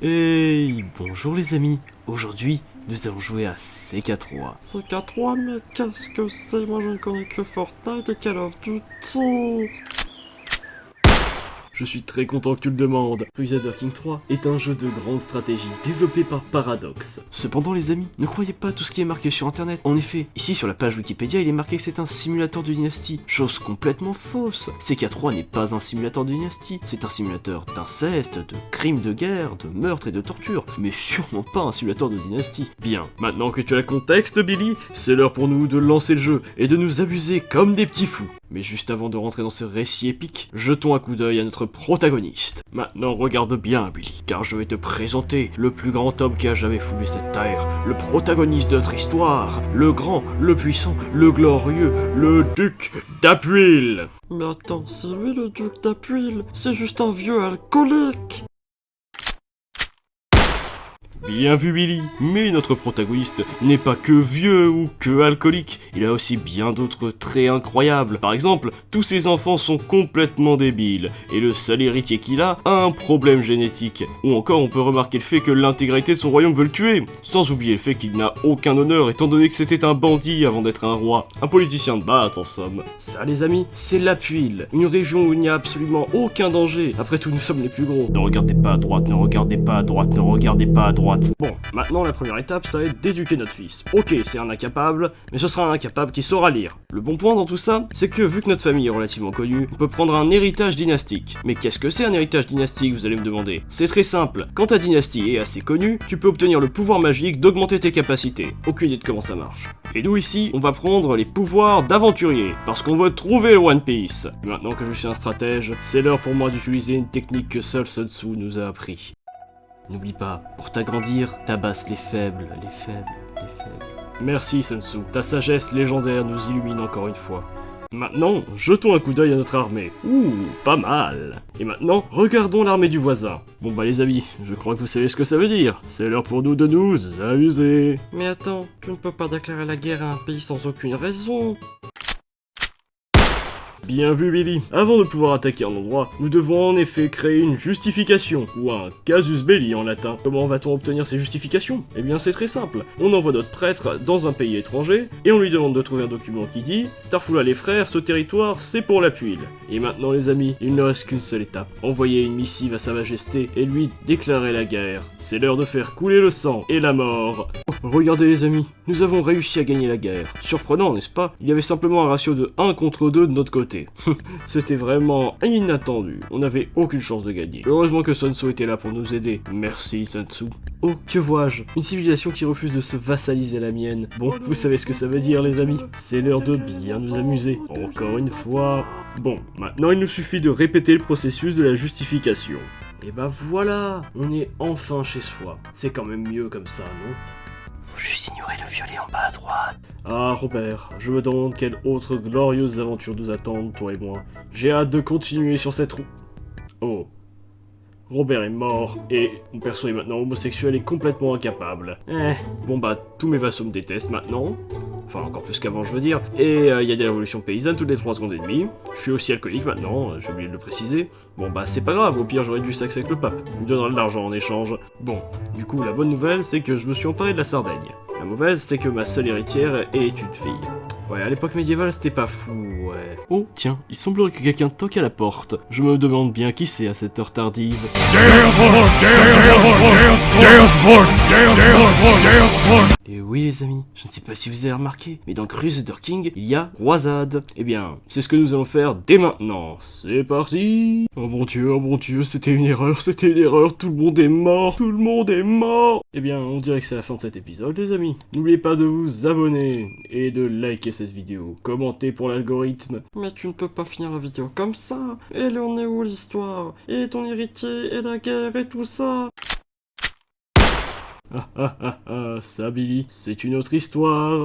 Hey, bonjour les amis. Aujourd'hui, nous allons jouer à CK3. CK3, mais qu'est-ce que c'est? Moi je ne connais que Fortnite et Call of Duty. Je suis très content que tu le demandes. Crusader King 3 est un jeu de grande stratégie développé par Paradox. Cependant les amis, ne croyez pas à tout ce qui est marqué sur internet. En effet, ici sur la page Wikipédia, il est marqué que c'est un simulateur de dynastie. Chose complètement fausse. CK3 n'est pas un simulateur de dynastie. C'est un simulateur d'inceste, de crimes de guerre, de meurtre et de torture. Mais sûrement pas un simulateur de dynastie. Bien, maintenant que tu as le contexte Billy, c'est l'heure pour nous de lancer le jeu et de nous abuser comme des petits fous. Mais juste avant de rentrer dans ce récit épique, jetons un coup d'œil à notre protagoniste. Maintenant regarde bien Billy, car je vais te présenter le plus grand homme qui a jamais foulé cette terre, le protagoniste de notre histoire, le grand, le puissant, le glorieux, le duc d'Apuil. Mais attends, c'est lui le duc d'Apuil? C'est juste un vieux alcoolique. Bien vu Billy, mais notre protagoniste n'est pas que vieux ou que alcoolique, il a aussi bien d'autres traits incroyables. Par exemple, tous ses enfants sont complètement débiles, et le seul héritier qu'il a un problème génétique. Ou encore on peut remarquer le fait que l'intégralité de son royaume veut le tuer, sans oublier le fait qu'il n'a aucun honneur étant donné que c'était un bandit avant d'être un roi, un politicien de base en somme. Ça les amis, c'est l'Apuil, une région où il n'y a absolument aucun danger, après tout nous sommes les plus gros. Ne regardez pas à droite, ne regardez pas à droite, ne regardez pas à droite. Bon, maintenant la première étape, ça va être d'éduquer notre fils. Ok, c'est un incapable, mais ce sera un incapable qui saura lire. Le bon point dans tout ça, c'est que vu que notre famille est relativement connue, on peut prendre un héritage dynastique. Mais qu'est-ce que c'est un héritage dynastique, vous allez me demander? C'est très simple, quand ta dynastie est assez connue, tu peux obtenir le pouvoir magique d'augmenter tes capacités. Aucune idée de comment ça marche. Et nous ici, on va prendre les pouvoirs d'aventurier, parce qu'on veut trouver le One Piece. Maintenant que je suis un stratège, c'est l'heure pour moi d'utiliser une technique que seul Sun Tzu nous a appris. N'oublie pas, pour t'agrandir, tabasse les faibles, les faibles, les faibles. Merci Sun Tzu, ta sagesse légendaire nous illumine encore une fois. Maintenant, jetons un coup d'œil à notre armée. Ouh, pas mal. Et maintenant, regardons l'armée du voisin. Bon bah les amis, je crois que vous savez ce que ça veut dire. C'est l'heure pour nous de nous amuser. Mais attends, tu ne peux pas déclarer la guerre à un pays sans aucune raison. Bien vu Billy. Avant de pouvoir attaquer un endroit, nous devons en effet créer une justification, ou un casus belli en latin. Comment va-t-on obtenir ces justifications? Eh bien c'est très simple. On envoie notre prêtre dans un pays étranger, et on lui demande de trouver un document qui dit « Starfula les frères, ce territoire, c'est pour l'Apuil ». Et maintenant les amis, il ne reste qu'une seule étape. Envoyer une missive à sa majesté et lui déclarer la guerre. C'est l'heure de faire couler le sang et la mort. Oh, regardez les amis, nous avons réussi à gagner la guerre. Surprenant, n'est-ce pas? Il y avait simplement un ratio de 1 contre 2 de notre côté. C'était vraiment inattendu, on n'avait aucune chance de gagner. Heureusement que Sun Tzu était là pour nous aider. Merci Sun Tzu. Oh, que vois-je? Une civilisation qui refuse de se vassaliser à la mienne. Bon, vous savez ce que ça veut dire les amis. C'est l'heure de bien nous amuser. Encore une fois. Bon, maintenant il nous suffit de répéter le processus de la justification. Et bah voilà, on est enfin chez soi. C'est quand même mieux comme ça, non? Faut juste ignorer le violet en bas à droite. Ah Robert, je me demande quelles autres glorieuses aventures nous attendent, toi et moi. J'ai hâte de continuer sur cette route. Oh. Robert est mort, et mon perso est maintenant homosexuel et complètement incapable. Bon bah, tous mes vassaux me détestent maintenant. Enfin, encore plus qu'avant, je veux dire. Et il y a des révolutions paysannes toutes les 3 secondes et demie. Je suis aussi alcoolique maintenant, j'ai oublié de le préciser. Bon bah, c'est pas grave, au pire j'aurais du sexe avec le pape. Il me donnera de l'argent en échange. Bon, du coup, la bonne nouvelle, c'est que je me suis emparé de la Sardaigne. La mauvaise, c'est que ma seule héritière est une fille. Ouais, à l'époque médiévale, c'était pas fou, ouais. Oh, tiens, il semblerait que quelqu'un toque à la porte. Je me demande bien qui c'est à cette heure tardive. Et oui les amis, je ne sais pas si vous avez remarqué, mais dans Crusader King, il y a croisade. Eh bien, c'est ce que nous allons faire dès maintenant. C'est parti. Oh mon dieu, c'était une erreur, tout le monde est mort. Eh bien, on dirait que c'est la fin de cet épisode les amis. N'oubliez pas de vous abonner et de liker cette vidéo, commenter pour l'algorithme. Mais tu ne peux pas finir la vidéo comme ça. Et là on est où l'histoire? Et ton héritier, et la guerre, et tout ça? Ça Billy, c'est une autre histoire.